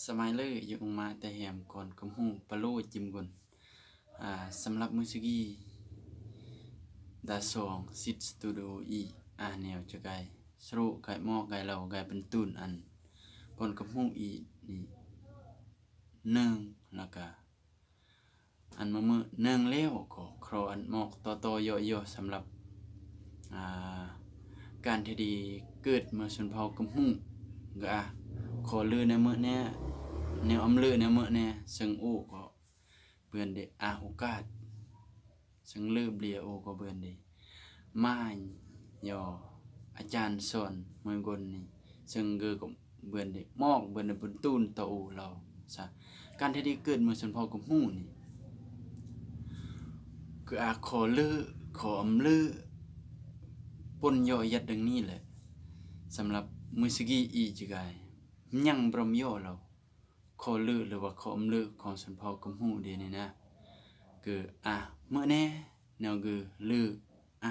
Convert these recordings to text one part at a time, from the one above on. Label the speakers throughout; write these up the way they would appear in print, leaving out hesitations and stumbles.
Speaker 1: สมัยเลยอยู่มาแต่แหมก่อนกำหูปะโลจิมก่อนสำหรับมือสกี้ดาสองซิดสตูดิโออีแนวจะไกสรุไก่หม้อไก่เราไก่เป็นตุนอันก่อนกำหูอีนี่หนึ่งแล้วก็อันมือหนึ่งเลี้ยวก็ครออันหมอกต่อย่อสำหรับการที่ดีเกิดเมื่อชนเผ่ากำหูก็ขอลือในเมื่อเนี้ยแนวอำลือในเมื่อเนี้ยซึ่งโอ้ก็เบื่อเดโอกาสซึ่งลือเบียโอก็เบื่อเดมาย่ออาจารย์สอนเมืองกนนี่ซึ่งเกือก็เบื่อเดมอกเบื่อเดบนตูนตะโอเราซะการที่ดีเกิดเมื่อชนเผ่ากำหูนี่ก็ขอลือขออำลือปนย่อยัดดังนี้แหละสำหรับมือสกี้อีจิกายยังบรมย่อเราขอลือหรือว่าขออำลือของชนเผ่ากำหูเดียวนี่นะคือเมื่อแน่แนวคือลือ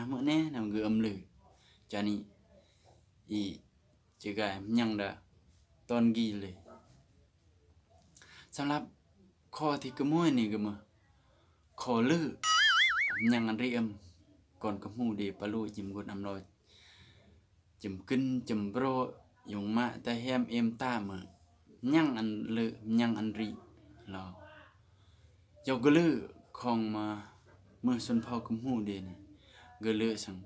Speaker 1: เมื่อแน่แนวคืออำลือจานี่อีจิกายยังดะตอนกีเลยสำหรับข้อที่กระมวยนี่ก็มาขอลือยังอันเรียมก่อนกำหูเดียปะลุจิมกดอำลอยจิมขึ้นจิมโปรยงมาแต่แฮมเอ็มตาเมื่อยังอันลือยังอันรีเรายกลือของมาเมื่อชนเผ่ากำหูเดียนี่ก็ลือสัง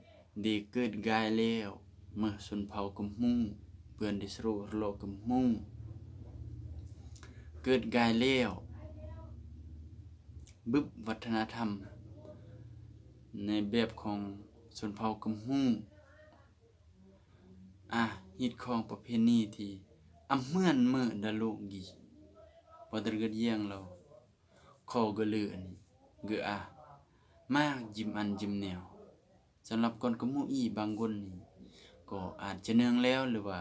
Speaker 1: ดีเกิดกายแล้วเมื่อชนเผ่ากำหูเพื่อนดิสโรโลกำหูเกิดกายแล้วบึบวัฒนธรรมในแบบของชนเผ่ากำหูฮิตของประเพณีที่เมื่อนเมื่อดาโลกีพอตรกเยี่ยงเราขอก็ลืออันนี้ก็มากจิมอันจิมแนวสำหรับคนกำหูอีบางคนนี่ก็อาจจะเนืองแล้วหรือว่า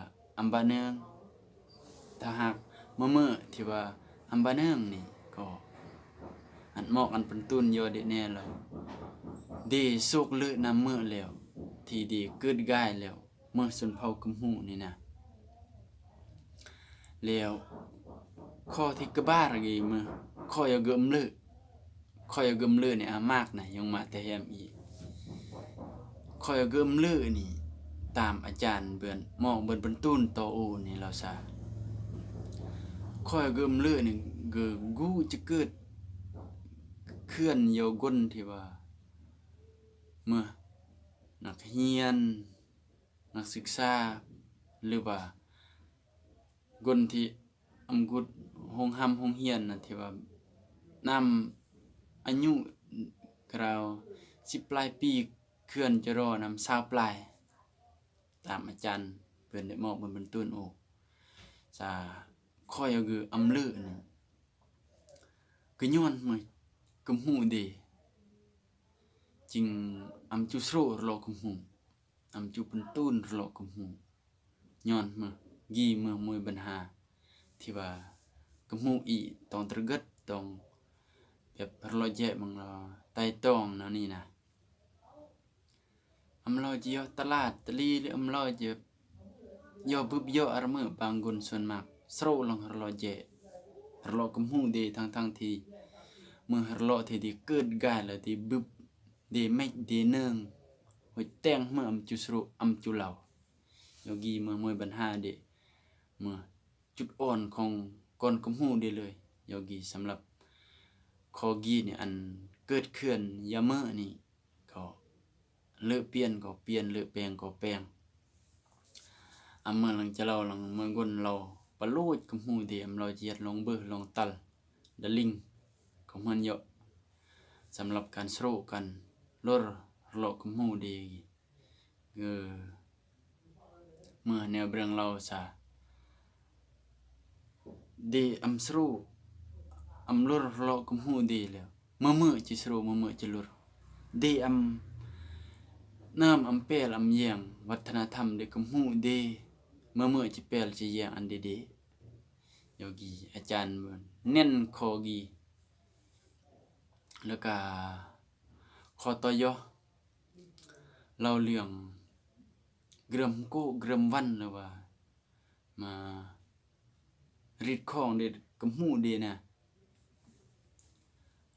Speaker 1: บาเนืองถ้าหากเมื่อที่ว่าบาเนืองนี่ก็อันหมอกอันเป็นตุนโยเดแน่เราดีสุกลือนำเมื่อแล้วที่ดีเกิดกายแล้วเมื่อชนเผ่ากำหูนี่นะแล้วข้อที่กระบ้าอะไรมือข้อยกำลือเนี่ยมากนะยังมาแต่แฮมอีข้อยกำลือนี่ตามอาจารย์เบือนมองเบือนเป็นตุนโตโอนี่เราซะข้อยกำลือนี่กูจะเกิดเคลื่อนโยกนที่ว่าเมื่อนักเรียนนักศึกษาหรือว่ากนที่กุดห้องเรียนนะที่ว่านำอายุกราว10 ปลายปีเคลื่อนจะรอนำ20 ปลายตามอาจารย์เพิ่นได้มอบมันเป็นต้นโอซาค่อยคืออำลือนี่ก็ย้อนมื้อกำหูดีจริงจุโสรอกำหูจุเป็นต้นรอกำหูย้อนมื้อกีมื้อมวยปัญหาที่ว่ากำหูอีต้องตระกึดต้องแบบรอแยะมังไต่ตองนั่นนี่นะลอยเยอะตลาดตะลีหรือลอยเยอะย่อบึบย่ออารมือบางคนส่วนมากสโลลงรอแยะรอกำหูดีทั้งที่เมื่อรอที่ดีเกิดกายแล้วที่บึบดีไม่ดีเนืองหัวแตงเมื่อจุสรุจุเหล่าโยกีเมื่อมวยปัญหาเดเมื่อจุดอ่อนของก้อนกำหูดีเลยโยกีสำหรับคอกีเนี่ยอันเกิดเคลื่อนยาเมื่อนี่ก็เลือกเปลี่ยนก็เปลี่ยนเลือกแปลงก็แปลงเมื่อหลังจะเราหลังเมื่อก้นเราปลุกกำหูดีเราเจียดลงเบอร์ลงตัลดลิงของมันเยอะสำหรับการโศกกันลดโลกกำหูดีเมื่อแนวเบรงเราซะดีสโลลดโลกกำหูดีแล้วเมื่อจิสโลเมื่อจิลดดีน้ำเปลเยียงวัฒนธรรมเด็กกำหูดีเมื่อจิเปลจะเยียงอันดีโยกีอาจารย์เน้นคอกีแล้วก็ขอต่อยอเราเรื่องเกรมวันหรือว่ามา ริดของเด็ดกำหูเดนะ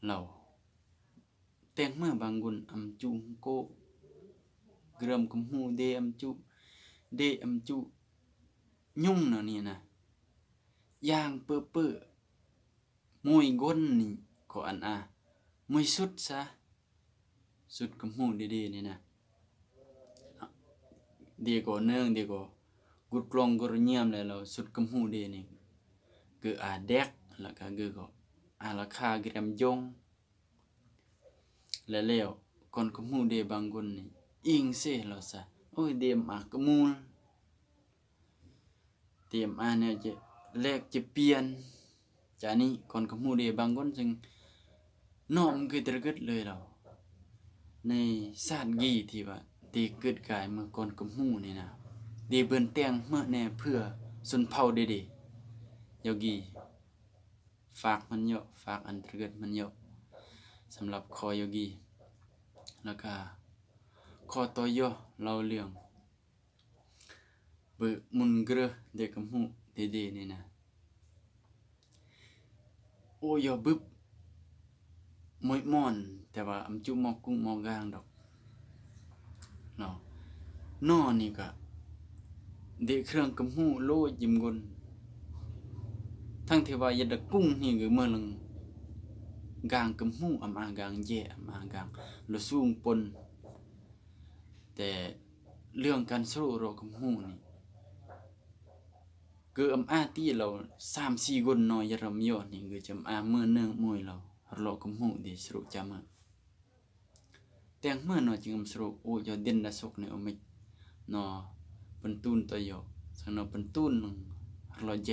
Speaker 1: เราแต่งมาบางคนอำจุโกเกรมกำหูเดอำจุเดอำจุยุ่งเนาะนี่นะย่างเปื้อมวยก้นนี่ก็อันมวยสุดซะสุดกำหูดีๆนี่นะเดียวก็เนื่องเดียวก็กุดกลองกุดเงียมเลยเราสุดกำหูดีนี่คือแดกแล้วก็คือก็ราคาเกรมยงแล้วก่อนกำหูดีบางคนนี่อิงเซ่เราซะโอ้ยเดียมกมูลเตรียมเนี่ยจะแลกจะเปลี่ยนจานี้ก่อนกำหูดีบางคนจึงน้อมคือตระกึดเลยเราในศาสตร์กีที่ว่าตีเกิดกายเมื่อก่อนกำหูนี่นะดีเบิ่นแต่งเมื่อแน่เพื่อชนเผ่าเดๆยอกีฝากมันเยอะฝากอันตระกึดมันเยอะสำหรับคอยอกีแล้วก็คอตัวย่อเราเรื่องเบิกมุนเกลือเด็กกำหูดีๆนี่นะโอ้ยบึบมวยม่อนแต่ว่าอำจุหมอกกุ้งหมอกกลางดอกเนาะนอนี่ก็เด็กเครื่องกำหูโลยิ้มกนทั้งที่ว่ายัดกุ้งนี่ก็เมื่อลังกลางกำหูกลางแย่กลางละสูงปนแต่เรื่องการสู้รอกำหูนี่คือตีเรา3-4คนน้อยยรำยอดนี่คือจำเมื่อเนื่องมวยเรารอกำหูดีสรุปจำแต่งเมื่อน้อยจึงสรุปโอ้ยอเด่นดาสกในอมินอปันตูนตัวยอสังนอปันตูนเราเจ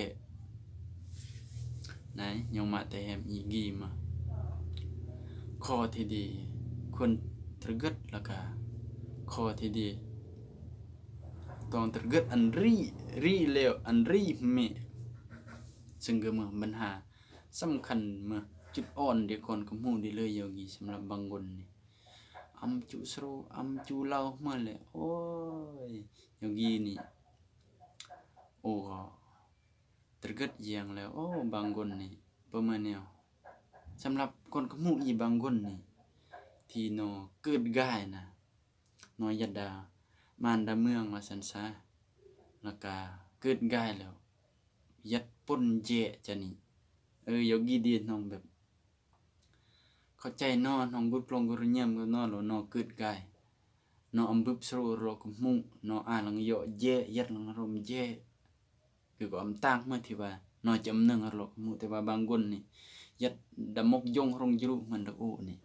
Speaker 1: ไหนยังมาแต่แฮมอีกีมาคอที่ดีควรตระกึดแล้วก็คอที่ดีต้องตระกึดอันรีเลวอันรีเมซึ่งก็มือปัญหาสำคัญมือจุดอ่อนเดียวก่อนกับหูดีเลยโยกีสำหรับบางคนนี่จุสโรจุเล่าเมื่อเลยโอ้ยโยกีนี่โอ้ตระกึดเยียงแล้วโอ้บางคนนี่ประมาณแนวสำหรับคนกับหูอีบางคนนี่ที่นอเกิดง่ายนะนอยัดดามานดาเมืองมาสันซาแล้วก็เกิดง่ายแล้วยัดป่นเจจะนี่โยกีดีน้องแบบเข้าใจน้องกุดกลงกุดเงียมก็แล้วนอเกิดง่ายนอบึบสโรรอกมุนอลังโยเจยัดลังรมเจคือก็ตั้งเมื่อที่ว่านอจำนึงรอกมุแต่ว่าบางคนนี่ยัดดมกยงรงจรุมันตะโอนี่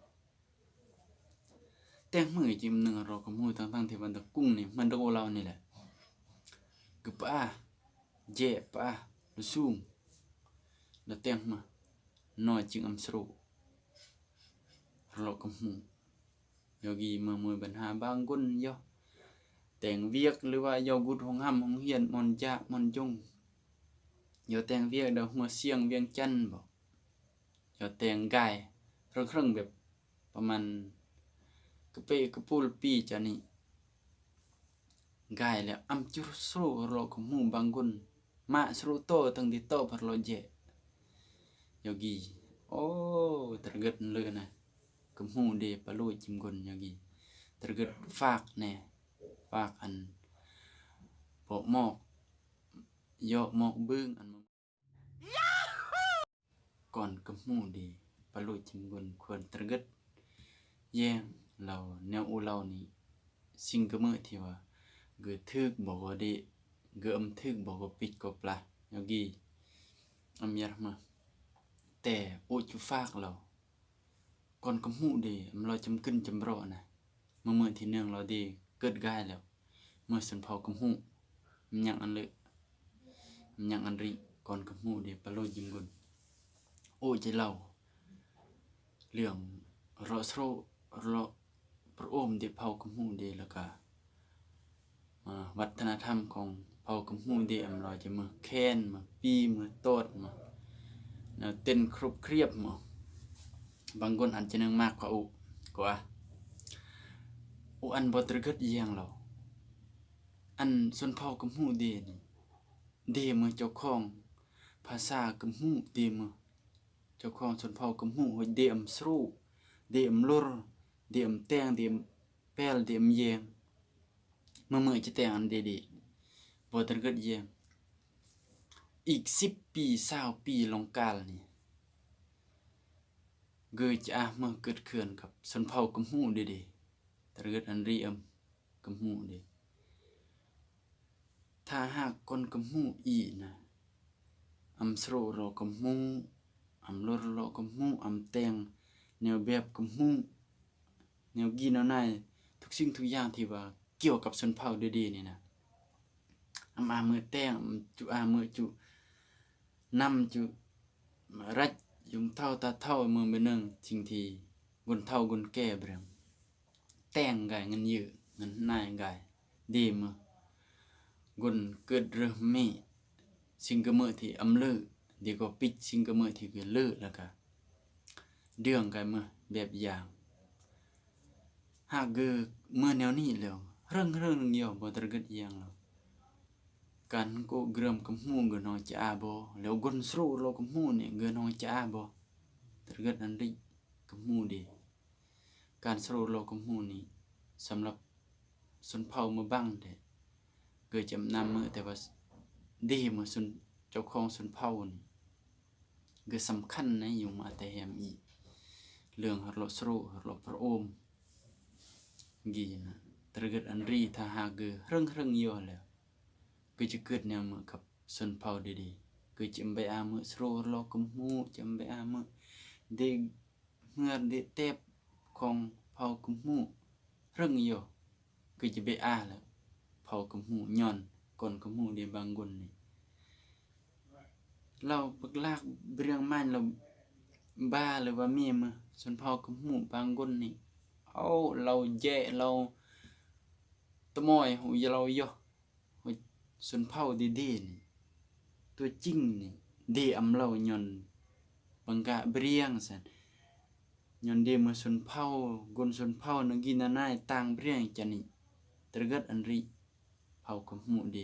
Speaker 1: แต่งมือจิ้มนึงรอกมุตั้งที่มันตะกุ้งนี่มันตะโอเรานี่แหละคือเจลุซุ่มแล้วแต่งมานอจึงสโรรอกมุยอกีเมื่อมวยปัญหาบางคนย่อแต่งเวียกหรือว่ายอกุดของห้ำของเฮียนมอนจามอนจงยอแต่งเวียกเดาหัวเสียงเวียงจันบอกยอแต่งกายเครื่องแบบประมาณกระเปกระปูลปีจานี่กายแล้วจุสโรรอกมุบางคนมาสโรโตตั้งที่โตพัดโลเจยอกีโอ้ตระกึดเลยนะกำหูเดปะโลจิมกนยอกีตระกึดฝากแน่ฝากอันโปะหมอกยอหมอกบึ้งอันก่อนกำหูดีปะโลจิมกนควรตระกึดแย่งเราแนวอูเรานี่สิ่งกระมือที่ว่าเกิดทึกบอกว่าดีเกิดทึกบอกว่าปิดก็ปลายอกียามาแต่โอจุฝากเราก่อนกำหูดีเราจำขึ้นจำรอนะเมื่อที่เนื่องเราดีเกิดง่ายแล้วเมื่อสันเผากำหูมันยังอันเลยมันยังอันรีก่อนกำหูดีปะโลยิงกุนโอ้ใจเราเรื่องรอโซรอพระองค์ที่เผากำหูดีแล้วก็วัฒนธรรมของเผากำหูดีเราจะมาแค้นมาปีมาโตดมาเต้นครบเครียบมา บางคนอาจจะนึงมากกว่าอันบ่ตระกึดเยียงเราอันส่วนเผากับหูเดนี่เดเมื่อเจ้าของภา าษากำหูเต็มเจ้าของชนเผ่ากำหูเดมสรูเดมลรเดมแตงเดมแปลเดมเยงเมื่อจะแต่งอันเดบ่ตระกึดเยงอีก10 ปี20 ปีลงกาลนี่เกิดจะเมื่อเกิดเขื่อนกับชนเผ่ากำหูเดตระกึดอันรีกำหูเดถ้าหากคนกำหูอีนะอำสโรโรกำหูอำลรโรกำหูอำแตงแนวแบบกำหูแนวกินเอาในทุกสิ่งทุกอย่างที่ว่าเกี่ยวกับชนเผ่าดีๆนี่นะมือแตงจุมือจุนำจุรัดยุงเท่าตาเท่ามือเป็นหนึ่งจริงทีกนเท่ากนแก่เบรงแตงไก่เงินเยอะเงินนายไก่ดีมือกนเกิดเริ่มมีสิ่งกระเมื่อที่อำเลือดีกว่าปิดสิ่งกระเมื่อที่เกิดเลือแล้วก็เดืองไก่มือแบบอย่างหากเกิดเมื่อแนวนี้แล้วเรื่องเดียวบ่ตระกึดอย่างแล้วการก็เกริ่มกำหูเงินน้อยจะอาบ่แล้วกนสรูโลกำหูเนี่ยเงินน้อยจะอาบ่ตระกึดอันริกำหูดีการสรูโลกำหูนี่สำหรับชนเผ่ามือบังเด้เกิดจำนำมือแต่ว่าดีมือชนเจ้าของชนเผ่านี่เกิดสำคัญนะอยู่มาแต่แฮมอีเรื่องฮอดโลสรูฮอดโลพระโอมกีนะตระกึดอันรีถ้าหากเกิดเรื่องเยอะแล้วก็จะเกิดแนวมือกับชนเผ่าดีๆก็จำไปมือสรูโลกำหูจำไปมือเด็กเมื่อเด็กเต็บของเผ่ากำหูเรื่องเยอะก็จะไปแล้วเผ่ากำหูย้อนก่อนกำหูเดบางคนนี่เราปักลากเรื่องมันเราบ้าหรือว่ามีมือชนเผ่ากำหูบางคนนี่เอาเราแย่เราตะมอยหูเราเยอะชนเผ่าดีๆนี่ตัวจริงนี่ดีเราย้อนบังกะเบรียงสันย้อนเดมือชนเผ่ากนชนเผ่านังกินนายต่างเบรียงจันนี่ตระกัดอันริเผ่ากำหูดี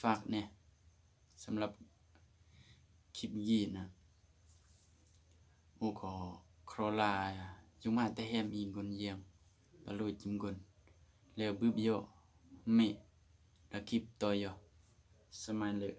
Speaker 1: ฝากเนี่ยสำหรับคลิปยีนะโอ้ก็ครอลาจุมาแต่แฮมอีกนเยียงปะโลจิมกนแล้วบึบโยเมละคลิปต่อยอสมัยเลย